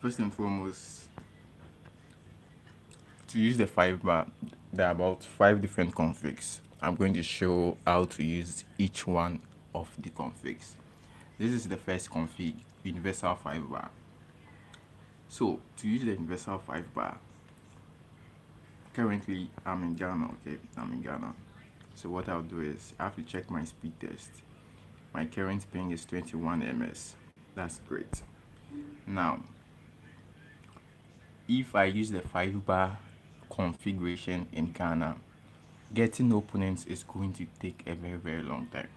First and foremost, to use the 5 bar, there are about 5 different configs. I'm going to show how to use each one of the configs. This is the first config, universal 5 bar. So to use the universal 5 bar, currently I'm in Ghana, okay? I'm in Ghana. So what I'll do is I have to check my speed test. My current ping is 21 ms. That's great. Now, if I use the 5 bar configuration in Ghana, getting opponents is going to take a very long time.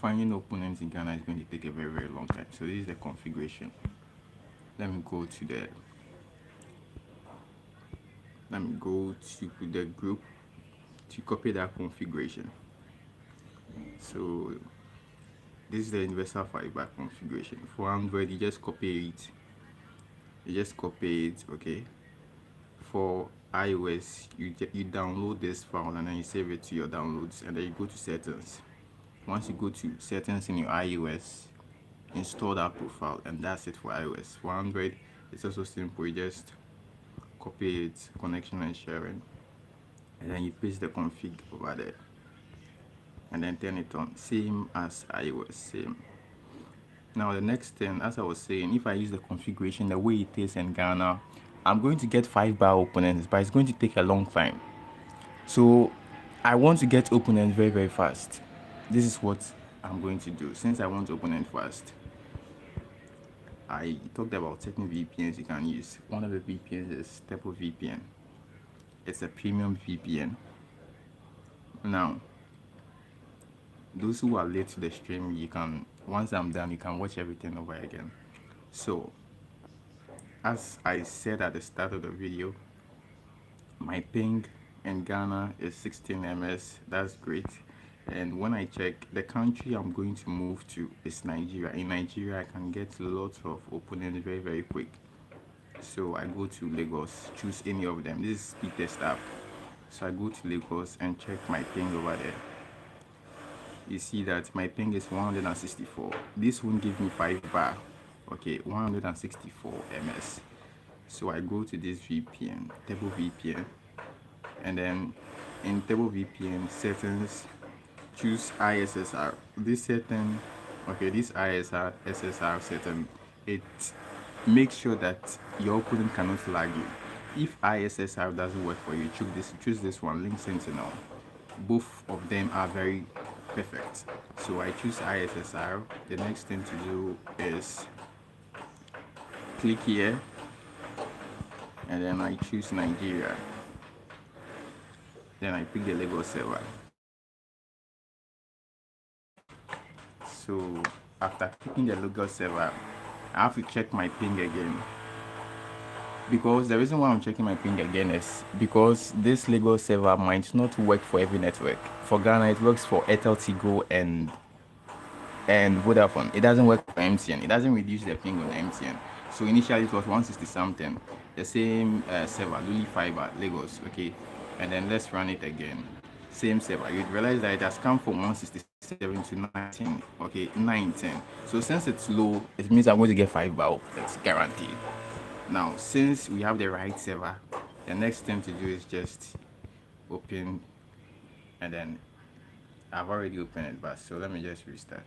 Finding opponents in Ghana is going to take a very long time. So this is the configuration. Let me go to the group to copy that configuration. So this is the universal 5 bar configuration. For Android, you just copy it. Okay. For iOS, you download this file and then you save it to your downloads, and then you go to settings. Once you go to settings in your iOS, install that profile, and that's it for iOS. For Android, it's also simple. You just copy it, connection and sharing, and then you paste the config over there, and then turn it on. Same as iOS, same. Now the next thing, as I was saying, if I use the configuration the way it is in Ghana, I'm going to get 5 bar opponents, but it's going to take a long time. So I want to get opponents very fast. This is what I'm going to do. Since I want opponent fast, I talked about certain VPNs you can use. One of the VPNs is Temple VPN. It's a premium VPN. Now, those who are late to the stream, you can, once I'm done, you can watch everything over again. So, as I said at the start of the video, my ping in Ghana is 16 ms. That's great. And when I check, the country I'm going to move to is Nigeria. In Nigeria, I can get lots of opponents very quick. So I go to Lagos, choose any of them. This is speed test app. So I go to Lagos and check my ping over there. You see that my ping is 164. This won't give me 5 bar. Okay, 164 ms. So I go to this VPN, Table VPN, and then in Table VPN settings, choose ISSR. This setting, okay, this ISR SSR setting, it makes sure that your opponent cannot lag you. If ISSR doesn't work for you, choose this one, Link Sentinel. Both of them are very perfect. So I choose ISSR. The next thing to do is click here, and then I choose Nigeria. Then I pick the Lagos server. So after picking the Lagos server, I have to check my ping again. Because the reason why I'm checking my ping again is because this Lagos server might not work for every network. For Ghana, it works for Airtel, Tigo, and Vodafone. It doesn't work for MTN. It doesn't reduce the ping on MTN. So initially it was 160 something. The same server, Luli Fiber, Lagos. Okay, and then let's run it again. Same server. You'd realize that it has come from 167 to 19. Okay, 19. So since it's low, it means I'm going to get 5 bar. That's guaranteed. Now, since we have the right server, the next thing to do is just open, and then I've already opened it, but so let me just restart.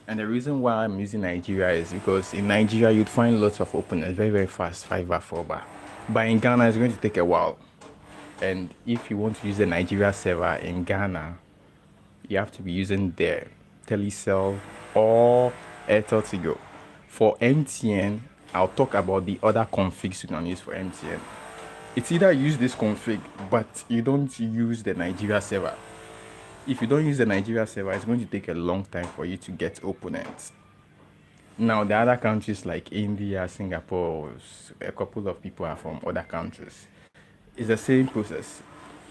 And the reason why I'm using Nigeria is because in Nigeria you'd find lots of openers very fast, 5 bar, 4 bar. But in Ghana it's going to take a while. And if you want to use the Nigeria server in Ghana, you have to be using the Telecel or Airtel Tigo. For MTN, I'll talk about the other configs you can use for MTN. It's either use this config, but you don't use the Nigeria server. If you don't use the Nigeria server, it's going to take a long time for you to get opponents. Now, the other countries like India, Singapore, a couple of people are from other countries. It's the same process.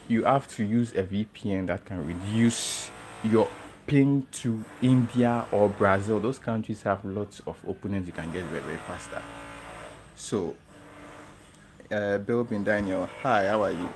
You have to use a VPN that can reduce your ping to India or Brazil. Those countries have lots of opponents you can get very faster. So, Bill Daniel, hi, how are you?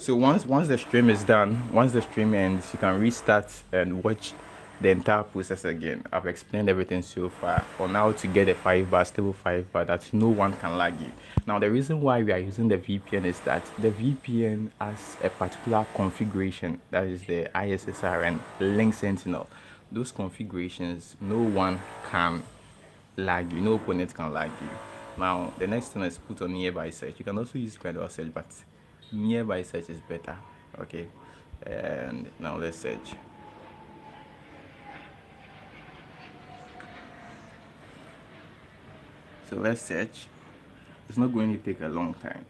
So once the stream is done, once the stream ends, you can restart and watch the entire process again. I've explained everything so far on how to get a 5 bar, stable 5 bar that no one can lag you. Now, the reason why we are using the VPN is that the VPN has a particular configuration, that is the ISSR and Link Sentinel. Those configurations, no one can lag you, no opponent can lag you. Now, the next thing is put on nearby search. You can also use gradual search, but nearby search is better. Okay, and now let's search. So let's search. It's not going to take a long time.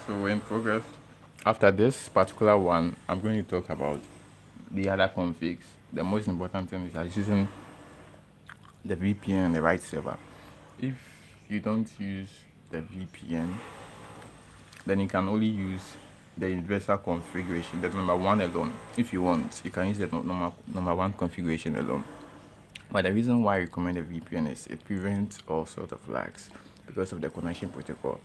So we're in progress. After this particular one, I'm going to talk about the other configs. The most important thing is that using the VPN and the right server. If you don't use the VPN, then you can only use the universal configuration, the number one alone. If you want, you can use the number one configuration alone. But the reason why I recommend a VPN is it prevents all sorts of lags because of the connection protocol.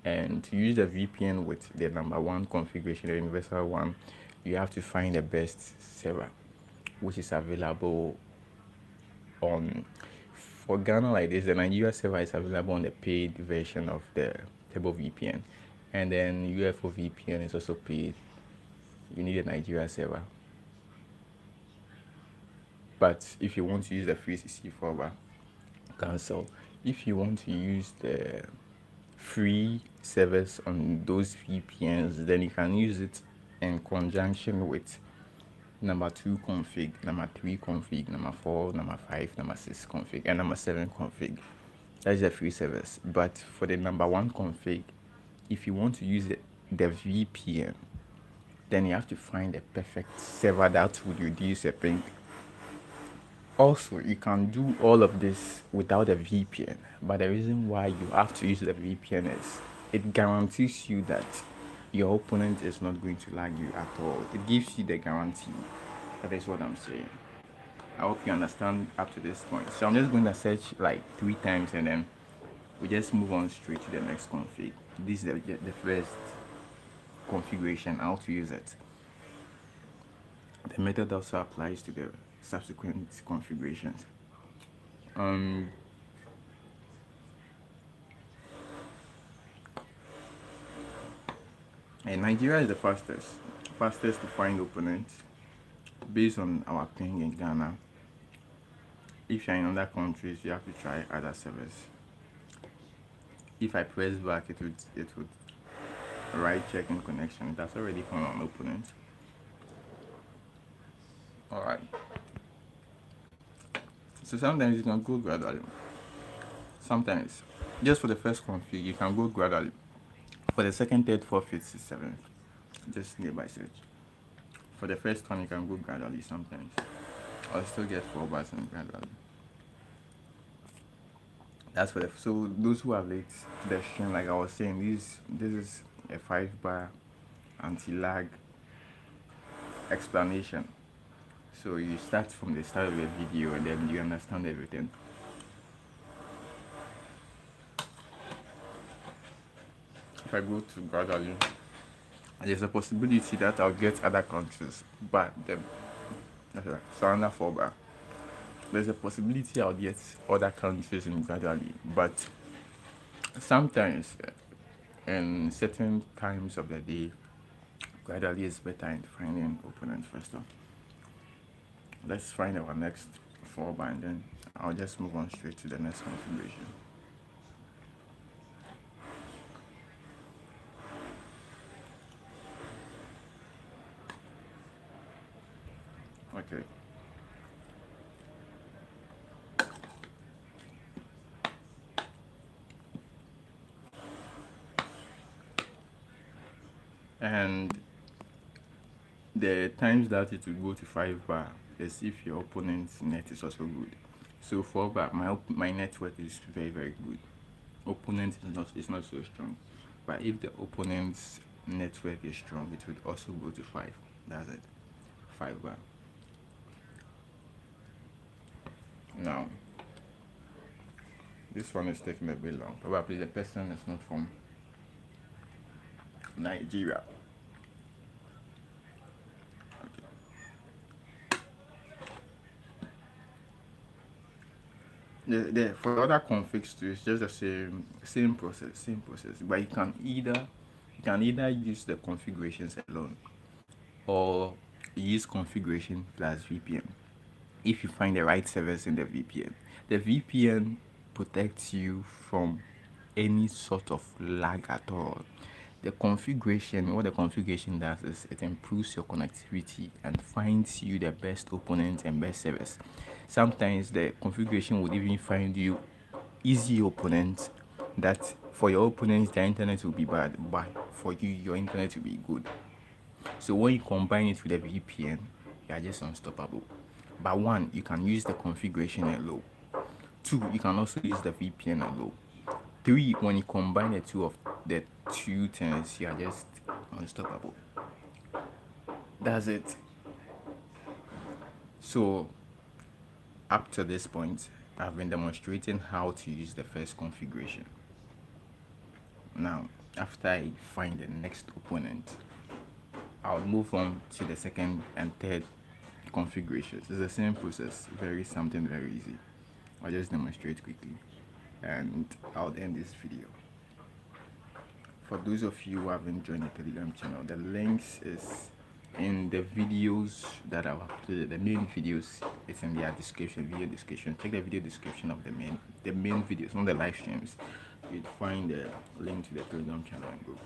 And to use the VPN with the number one configuration, the universal one, you have to find the best server, which is available on, for Ghana like this, the Nigeria server is available on the paid version of the Table VPN. And then UFO VPN is also paid. You need a Nigeria server. But if you want to use the free CC4 bar, cancel. If you want to use the free service on those VPNs, then you can use it in conjunction with number 2 config, number 3 config, number 4, number 5, number 6 config, and number 7 config. That's the free service. But for the number 1 config, if you want to use the VPN, then you have to find a perfect server that would reduce your ping. Also, you can do all of this without a VPN, but the reason why you have to use the VPN is it guarantees you that your opponent is not going to lag you at all. It gives you the guarantee. That is what I'm saying. I hope you understand up to this point. So I'm just going to search like 3 times and then we just move on straight to the next config. This is the first configuration, how to use it. The method also applies to the subsequent configurations. And Nigeria is the fastest to find opponents based on our ping in Ghana. If you're in other countries, you have to try other servers. If I press back, it would right checking connection. That's already found an opponent. Alright. So sometimes you can go gradually. Sometimes, just for the first config, you can go gradually. For the second, third, fourth, fifth, sixth, seventh, just nearby search. For the first one, you can go gradually sometimes. I'll still get 4 bars and gradually. That's for so those who have late to the stream, like I was saying, this is a 5 bar anti-lag explanation. So you start from the start of the video and then you understand everything. If I go to gradually, there's a possibility that I'll get other countries, but them. So under 4 bar. There's a possibility I'll get other countries in gradually, but sometimes in certain times of the day, gradually is better in finding opponents first. Let's find our next 4 bar and then I'll just move on straight to the next configuration. Okay. And the times that it will go to 5 bar is if your opponent's net is also good. So 4 bar, my network is very good. Opponent is not so strong. But if the opponent's network is strong, it would also go to 5. That's it. 5 bar. Now, this one is taking a bit long. Probably the person is not from Nigeria. For the other configs too, it's just the same process. But you can either use the configurations alone or use configuration plus VPN. If you find the right servers in the VPN protects you from any sort of lag at all. What the configuration does is it improves your connectivity and finds you the best opponents and best servers. Sometimes the configuration would even find you easy opponents that for your opponents their internet will be bad, but for you your internet will be good. So when you combine it with the VPN, you are just unstoppable. But one, you can use the configuration alone. Two, you can also use the VPN alone. Three, when you combine the two things, you are just unstoppable. That's it. So up to this point, I've been demonstrating how to use the first configuration. Now, after I find the next opponent, I'll move on to the second and third configurations. It's the same process, something very easy. I'll just demonstrate quickly and I'll end this video. For those of you who haven't joined the Telegram channel, the links is in the videos that I've uploaded. The main videos, it's in their video description. Check the video description of the main videos, not the live streams. You'd find the link to the Telegram channel and group.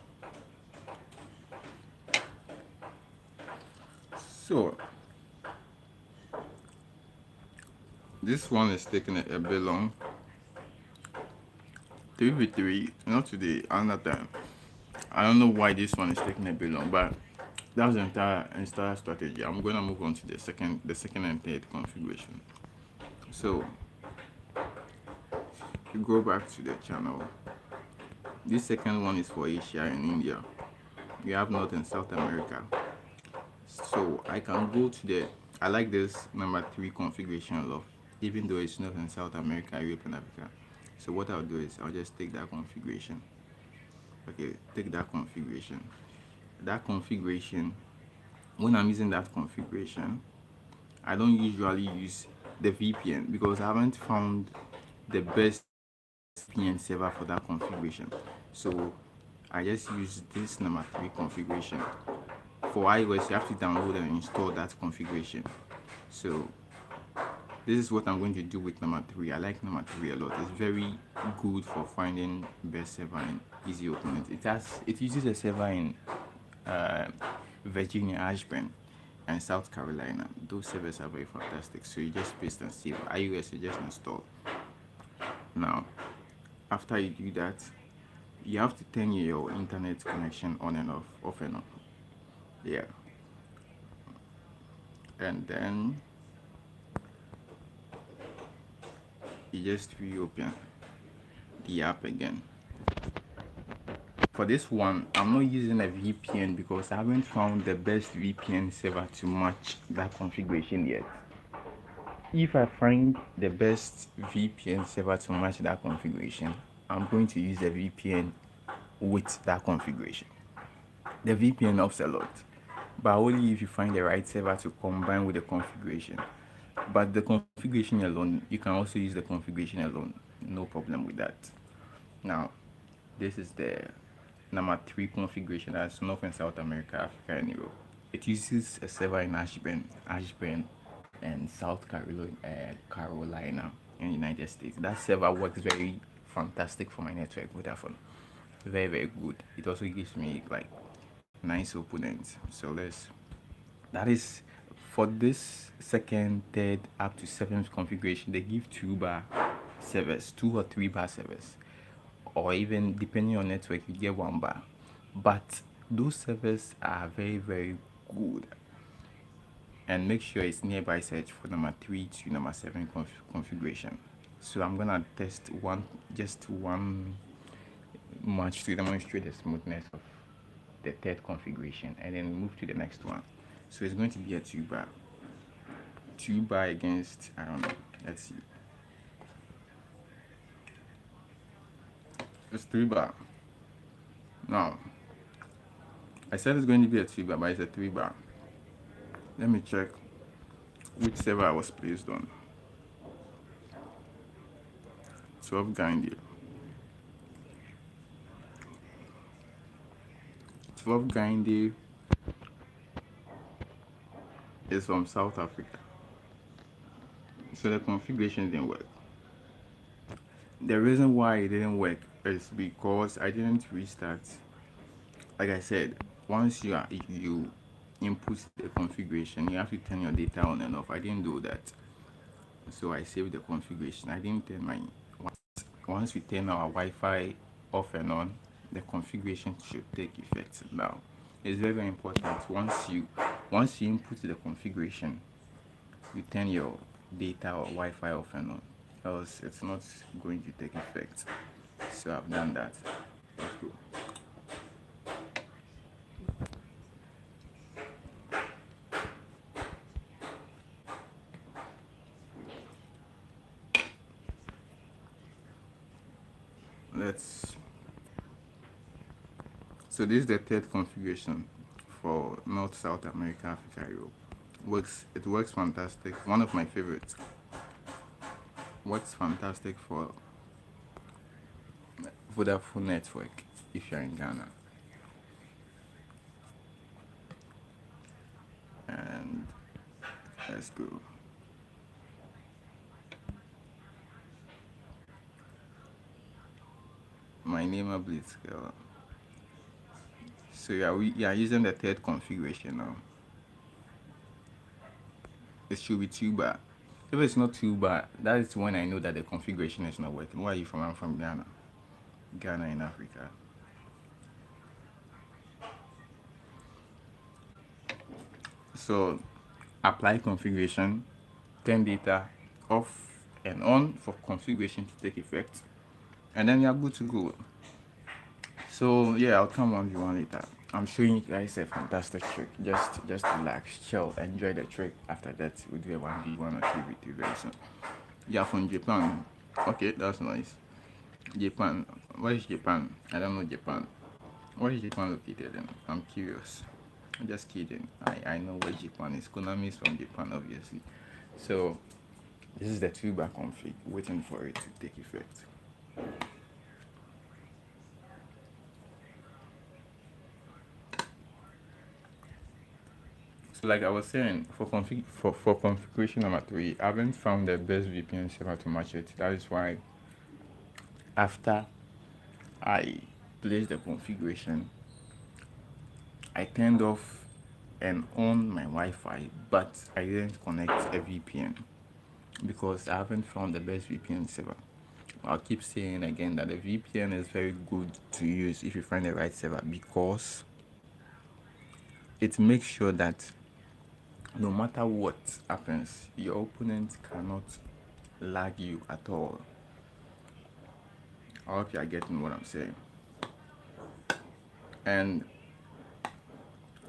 So this one is taking a bit long. 3v3, not today, another time. I don't know why this one is taking a bit long, but that's the entire strategy. I'm gonna move on to the second and third configuration. So you go back to the channel. This second one is for Asia and India. We have North and South America. So I can go to I like this number 3 configuration a lot, even though it's North and South America, Europe and Africa. So what I'll do is I'll just take that configuration. Okay, take that configuration. When I'm using that configuration, I don't usually use the VPN because I haven't found the best VPN server for that configuration. So I just use this number 3 configuration. For iOS, you have to download and install that configuration. So this is what I'm going to do with number 3. I like number 3 a lot. It's very good for finding best server and easy opening. It uses a server in Virginia, Ashburn, and South Carolina. Those servers are very fantastic. So you just paste and save. iOS, you just install. Now, after you do that, you have to turn your internet connection on and off and on. Yeah. And then you just reopen the app again. For this one, I'm not using a VPN because I haven't found the best VPN server to match that configuration yet. If I find the best VPN server to match that configuration, I'm going to use the VPN with that configuration. The VPN helps a lot, but only if you find the right server to combine with the configuration. But the configuration alone, you can also use the configuration alone, no problem with that. Now, this is the number 3 configuration. That's North and South America, Africa, and Europe. It uses a server in Ashburn, and South Carolina in the United States. That server works very fantastic for my network with that phone. Very, very good. It also gives me like nice opponents. So that is for this second, third, up to 7th configuration. They give 2-bar servers, 2 or 3-bar servers, or even depending on network, you get 1-bar. But those servers are very, very good. And make sure it's nearby search for number 3 to number 7 configuration. So I'm gonna test just one match to demonstrate the smoothness of the third configuration, and then move to the next one. So it's going to be a 2-bar against, I don't know, let's see, It's 3 bar. Now, I said it's going to be a 3 bar, but it's a 3 bar. Let me check which server I was placed on. 12 Gandhi. 12 Gandhi is from South Africa. So the configuration didn't work. The reason why it didn't work is because I didn't restart. Like I said, once you input the configuration, you have to turn your data on and off. I didn't do that. So I saved the configuration. I didn't turn my once we turn our Wi-Fi off and on, the configuration should take effect. Now, it's very, very important. Once you input the configuration, you turn your data or Wi-Fi off and on, else it's not going to take effect. So I've done that. Let's go. Let's. So this is the third configuration for North, South America, Africa, Europe. It works fantastic. One of my favorites. Works fantastic for Vodafone network if you're in Ghana. And let's go. My name is Blitzscale. So we are using the third configuration now. It should be 2 bar. If it's not 2 bar, that is when I know that the configuration is not working. Where are you from? I'm from Ghana. Ghana in Africa. So apply configuration, turn data off and on for configuration to take effect, and then you're good to go. So yeah, I'll come on you one later. I'm showing you guys a fantastic trick. Just relax, chill, enjoy the trick. After that, we'll do a 1v1 or 2v2 very soon. You're from Japan. Okay, that's nice. Japan. Where is Japan? I don't know Japan. Where is Japan located in? I'm curious. I'm just kidding. I know where Japan is. Konami is from Japan, obviously. So this is the 2 bar config, waiting for it to take effect. So like I was saying, for configuration number 3, I haven't found the best VPN server to match it. That is why after I placed the configuration, I turned off and on my Wi-Fi, but I didn't connect a VPN because I haven't found the best VPN server. I'll keep saying again that the VPN is very good to use if you find the right server, because it makes sure that no matter what happens, your opponent cannot lag you at all. I hope you are getting what I'm saying. And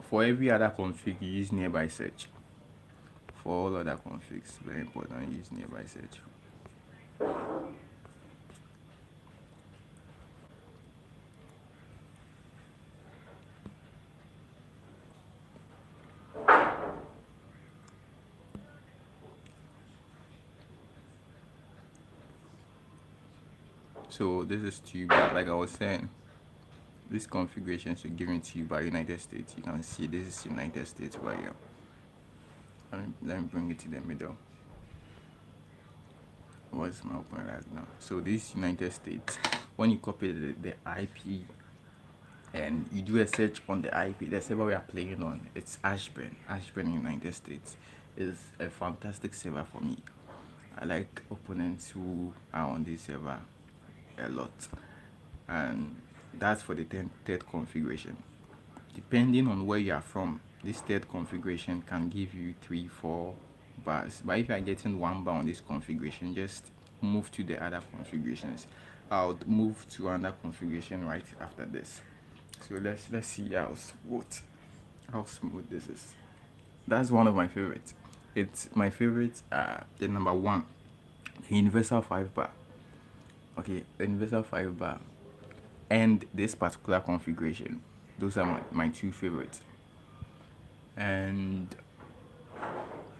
for every other config, you use nearby search. For all other configs, very important, use nearby search. So this is 2 bar. Like I was saying, this configuration should given to you by United States. You can see this is United States right here. Let me bring it to the middle. What's my open right now? So this United States, when you copy the IP and you do a search on the IP, the server we are playing on, it's Ashburn. Ashburn, United States is a fantastic server for me. I like opponents who are on this server a lot, and that's for the third configuration. Depending on where you are from, this third configuration can give you 3-4 bars, but if you are getting 1 bar on this configuration, just move to the other configurations. I'll move to another configuration right after this. So let's see how smooth this is. That's one of my favorites. It's my favorite, the number 1, the universal 5 bar. Okay, the universal 5 bar and this particular configuration. Those are my two favorites. And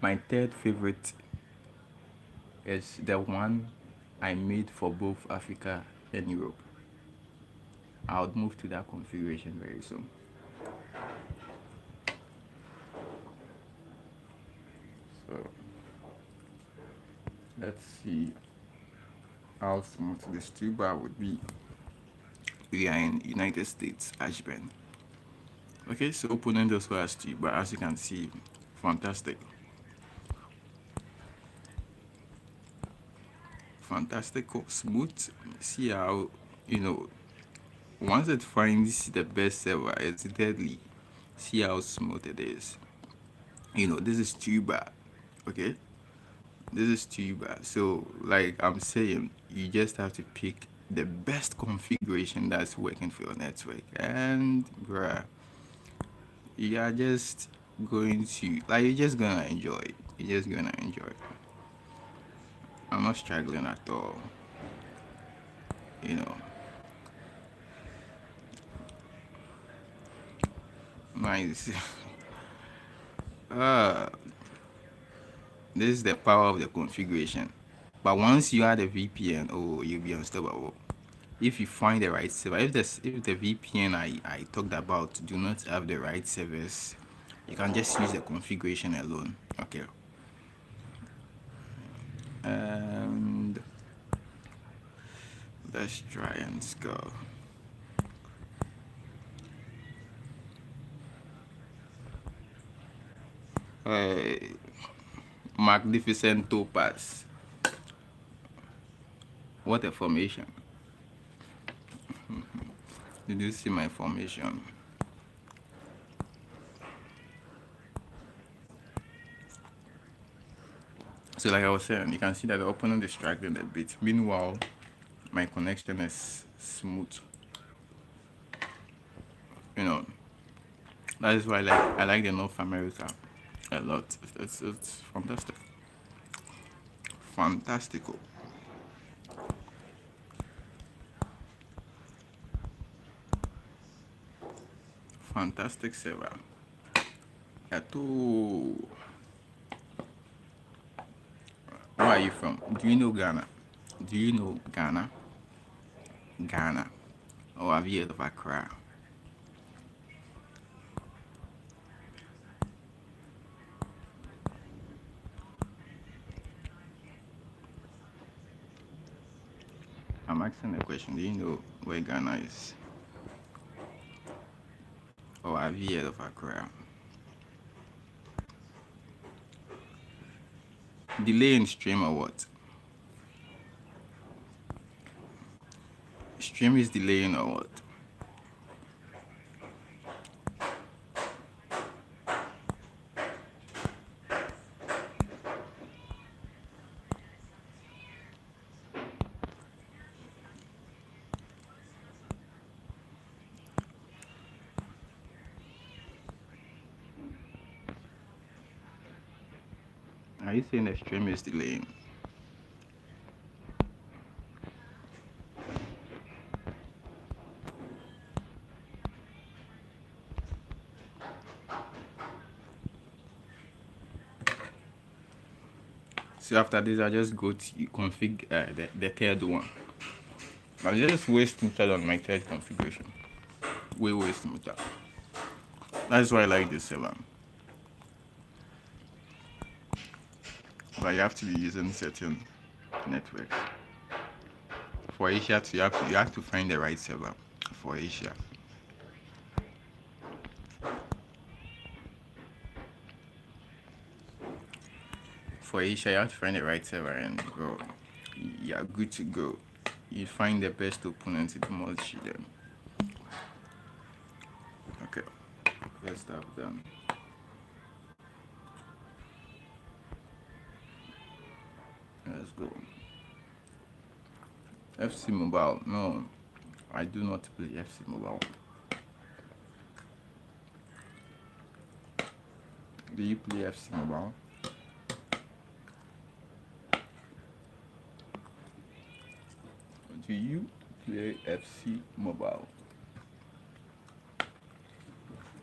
my third favorite is the one I made for both Africa and Europe. I'll move to that configuration very soon. So let's see how smooth this two bar would be. We are in United States, Ashburn. Okay, so opponent also has two, but as you can see, fantastic. Fantastic, smooth. See how, you know, once it finds the best server, it's deadly. See how smooth it is. You know, this is tuba. Okay, this is tuba. So like I'm saying, you just have to pick the best configuration that's working for your network, and bruh, you are just going to like, you're just gonna enjoy it. You're just gonna enjoy it. I'm not struggling at all, you know. Nice. uh this is the power of the configuration. But once you add a VPN, oh, you'll be unstoppable. If you find the right server, if the VPN I talked about do not have the right servers, you can just use the configuration alone. Okay. And let's try and go. Magnificent topaz. What a formation. Did you see my formation? So like I was saying, you can see that the opponent is struggling a bit. Meanwhile, my connection is smooth. You know, that is why I like the North America a lot. It's fantastic. Fantastical. Fantastic server. Eto. Where are you from? Do you know Ghana? Do you know Ghana? Ghana. Or have you heard of Accra? I'm asking a question. Do you know where Ghana is? Or have you heard of Accra? Delay in stream or what? Stream is delaying or what? Are you saying the stream is delaying? So after this, I just go to config the third one. I just way smoother on my third configuration. Way smoother. That's why I like this server. But you have to be using certain networks. For Asia, you have to find the right server for Asia. For Asia, you have to find the right server and go. You're good to go. You find the best opponent to demolish them. Okay, let's start done. Let's go. FC Mobile. No, I do not play FC Mobile. Do you play FC Mobile? Do you Play FC Mobile.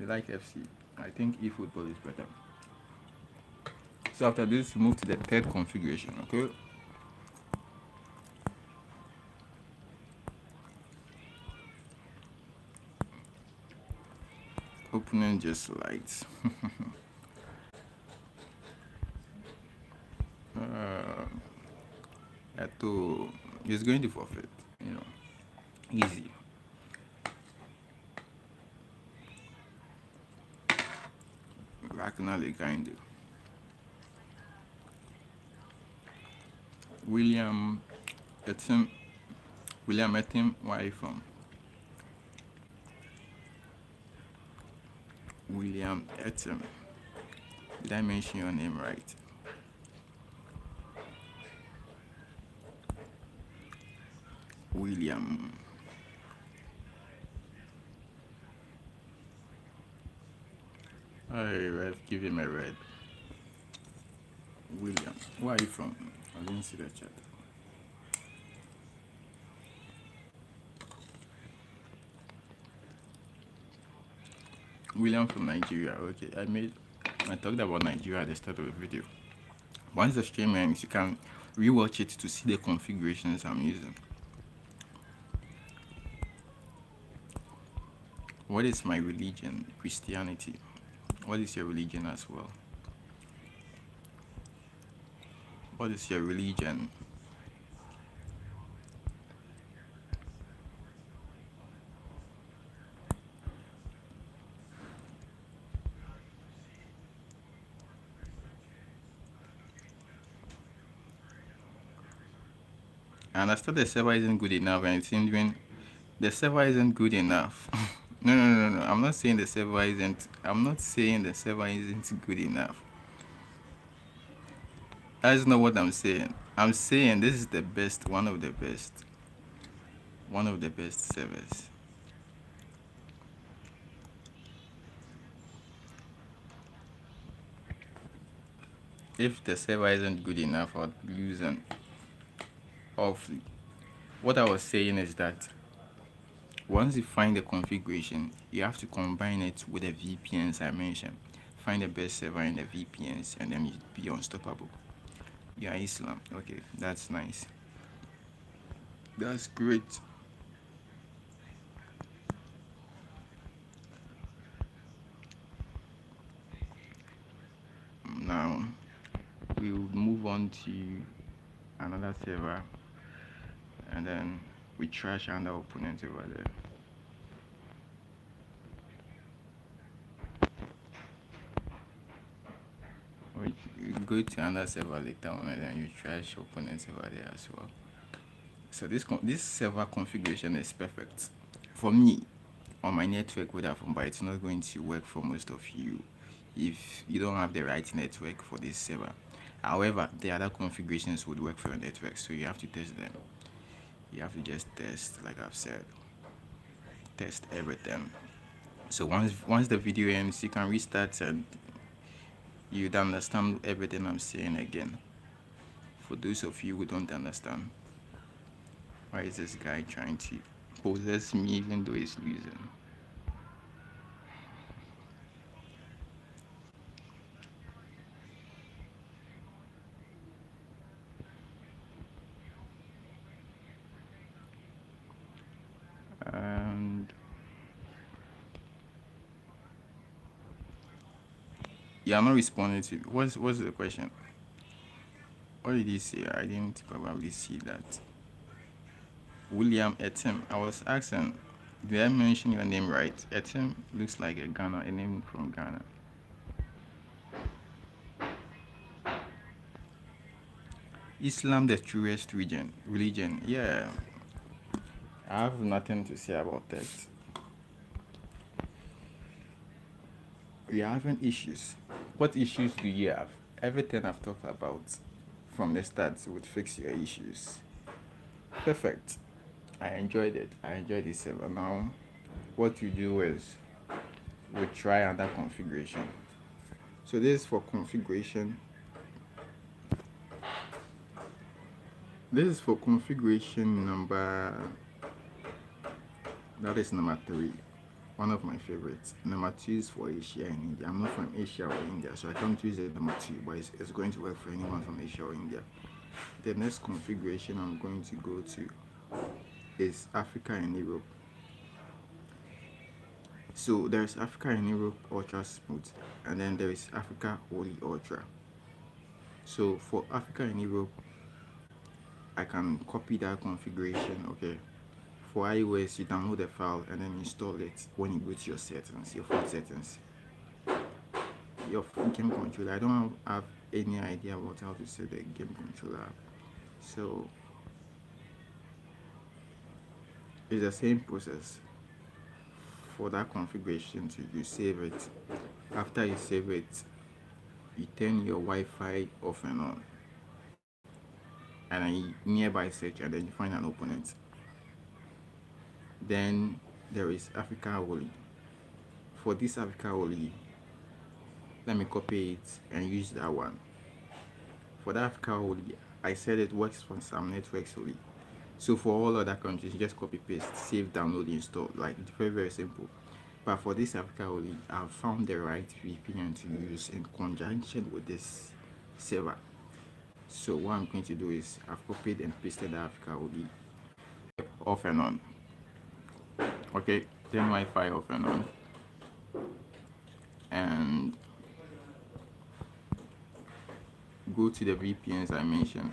You like FC? I think eFootball is better. So after this, move to the third configuration. Okay. Opponent just lights. Eto is going to forfeit. You know, easy. Ragnarly kind of. William Etim. William Etim. Where are you from? William Etim. Did I mention your name right? William. I've give him a red. William. Where are you from? I didn't see the chat. William from Nigeria. Okay, I talked about Nigeria at the start of the video. Once the stream ends, you can rewatch it to see the configurations I'm using. What is my religion? Christianity. What is your religion as well? What is your religion? I understand the server isn't good enough, and it's when the server isn't good enough. No. I'm not saying the server isn't. I'm not saying the server isn't good enough. That's not what I'm saying. I'm saying this is the best, one of the best servers. If the server isn't good enough, I'll use an awfully. What I was saying is that once you find the configuration, you have to combine it with the VPNs I mentioned. Find the best server in the VPNs, and then you'd be unstoppable. Yeah, Islam. Okay, that's nice. That's great. Now we will move on to another server, and then we trash another opponent over there. We go to another server later on, and then you trash opponents over there as well. So this server configuration is perfect for me on my network with Vodafone, but it's not going to work for most of you if you don't have the right network for this server. However, the other configurations would work for your network, so you have to test them. You have to just test, like I've said, test everything. So once the video ends, you can restart and you'd understand everything I'm saying again. For those of you who don't understand, why is this guy trying to possess me even though he's losing? And yeah, I'm not responding to what's the question? What did he say? I didn't probably see that. William Etim. I was asking, did I mention your name right? Etim looks like a name from Ghana. Islam, the truest religion. Yeah, I have nothing to say about that. We are having issues. What issues do you have? Everything I've talked about from the start would fix your issues. Perfect. I enjoyed it. I enjoyed this server. Now, what you do is we try another configuration. So this is for configuration. This is for configuration number That is number three, one of my favorites. Number two is for Asia and India. I'm not from Asia or India, so I can't use the number two, but it's going to work for anyone from Asia or India. The next configuration I'm going to go to is Africa and Europe. So there's Africa and Europe Ultra Smooth, and then there is Africa Holy Ultra. So for Africa and Europe, I can copy that configuration. Okay. For iOS, you download the file and then install it when you go to your settings, your phone settings, your game controller. I don't have any idea about how to set the game controller. So it's the same process for that configuration. To you save it. After you save it, you turn your Wi-Fi off and on, and then you nearby search, and then you find an opponent. Then there is Africa Holy. For this Africa Holy, let me copy it and use that one. For the Africa only, I said it works for some networks only. So for all other countries, you just copy paste, save, download, install. Like it's very very simple. But for this Africa only, I've found the right VPN to use in conjunction with this server. So what I'm going to do is I've copied and pasted the Africa only off and on. Okay, then Wi-Fi off and on, and go to the VPNs I mentioned.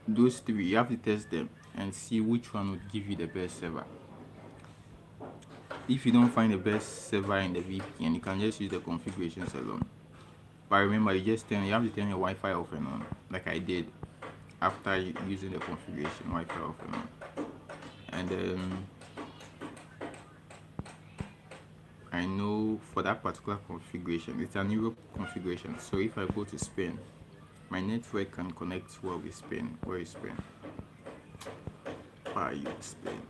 Those three, you have to test them and see which one would give you the best server. If you don't find the best server in the VPN, you can just use the configurations alone. But remember, you have to turn your Wi-Fi off and on, like I did after using the configuration Wi-Fi off and on. And then I know for that particular configuration, it's an Europe configuration. So if I go to Spain, my network can connect well with Spain. Where is Spain? Spain.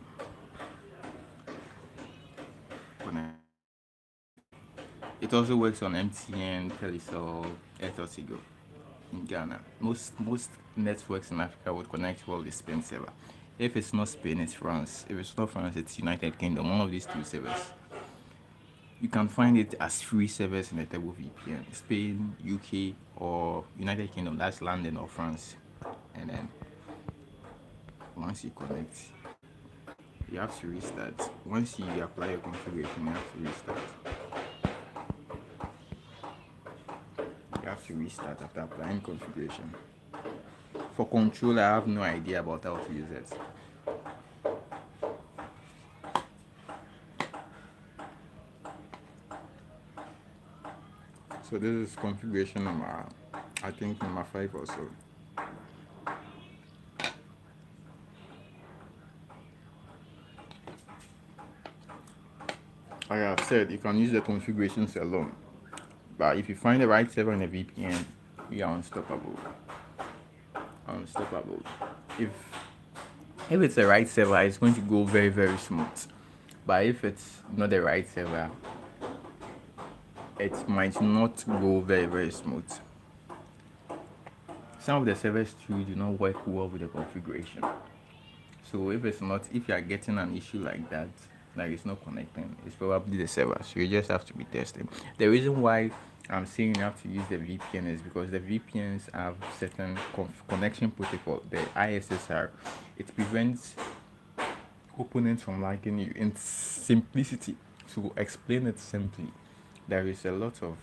Connect. It also works on MTN, Telecel, Airtel in Ghana. Most networks in Africa would connect well with Spain server. If it's not Spain, it's France. If it's not France, it's United Kingdom. One of these two servers. You can find it as free servers in the table VPN. Spain, UK, or United Kingdom. That's London or France. And then once you connect, you have to restart. Once you apply your configuration, you have to restart. You have to restart after applying configuration. For control, I have no idea about how to use it. So this is configuration number, I think number 5 or so. Like I said, you can use the configurations alone. But if you find the right server in the VPN, you are unstoppable. Unstoppable. If it's the right server, it's going to go very very smooth. But if it's not the right server, it might not go very very smooth. Some of the servers too do not work well with the configuration. So if you are getting an issue like that, like it's not connecting, it's probably the server. So you just have to be testing. The reason why I'm saying you have to use the VPN is because the VPNs have certain connection protocol. The ISSR, it prevents opponents from lagging you. In simplicity, to explain it simply, there is a lot of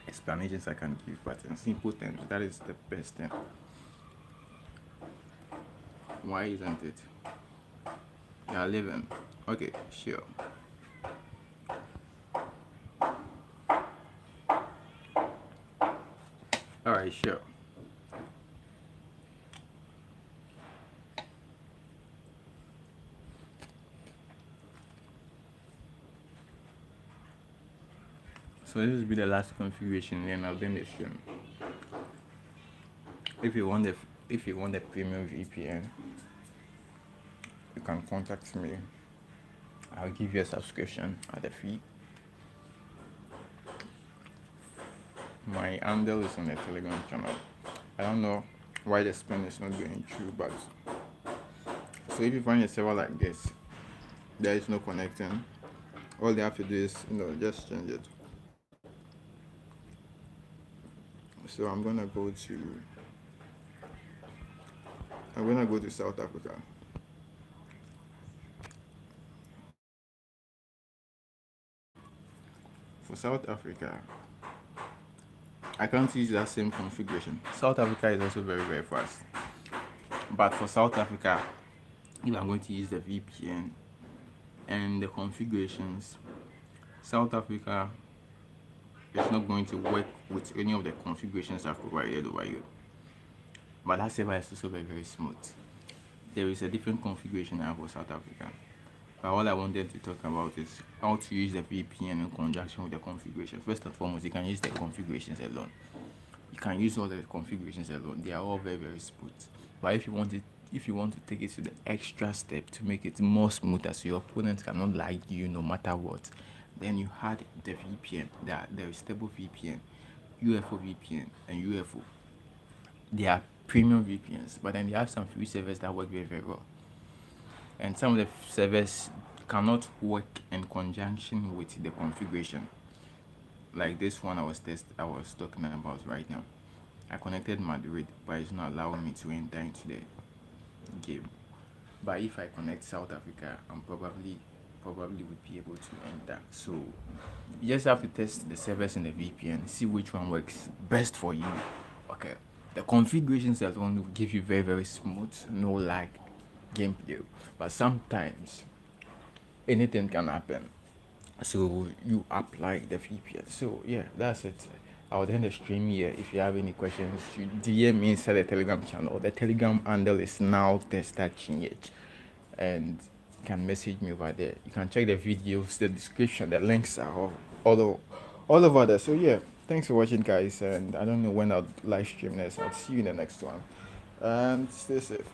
explanations I can give, but in simple terms, that is the best thing. Why isn't it? Yeah, living. Okay, sure. Alright, sure. So this will be the last configuration, then I'll end the stream. If you want the premium VPN, you can contact me. I'll give you a subscription at a fee. My handle is on the Telegram channel. I don't know why the spin is not going through, but So if you find a server like this, there is no connecting. All they have to do is just change it. So I'm gonna go to South Africa. For South Africa, I can't use that same configuration. South Africa is also very very fast. But for South Africa, if I'm going to use the VPN and the configurations, South Africa is not going to work with any of the configurations I've provided over here. But that server is also very very smooth. There is a different configuration I have for South Africa. But all I wanted to talk about is how to use the VPN in conjunction with the configuration. First and foremost, you can use the configurations alone. You can use all the configurations alone. They are all very very smooth. But if you want to take it to the extra step to make it more smoother so your opponent cannot like you no matter what, then you had the VPN. There is stable VPN, UFO VPN, and UFO. They are premium VPNs, but then they have some free servers that work very very well. And some of the servers cannot work in conjunction with the configuration. Like this one I was talking about right now. I connected Madrid, but it's not allowing me to enter into the game. But if I connect South Africa, I'm probably would be able to enter. So you just have to test the servers in the VPN, see which one works best for you. Okay. The configurations that one will give you very very smooth, no lag gameplay. But sometimes anything can happen. So you apply the VPN. So yeah, that's it. I'll end the stream here. If you have any questions, you DM me inside the Telegram channel. The Telegram handle is now testachinch, and you can message me over there. You can check the videos, the description, the links are all over there. So yeah, thanks for watching, guys. And I don't know when I'll live stream next. I'll see you in the next one. And stay safe.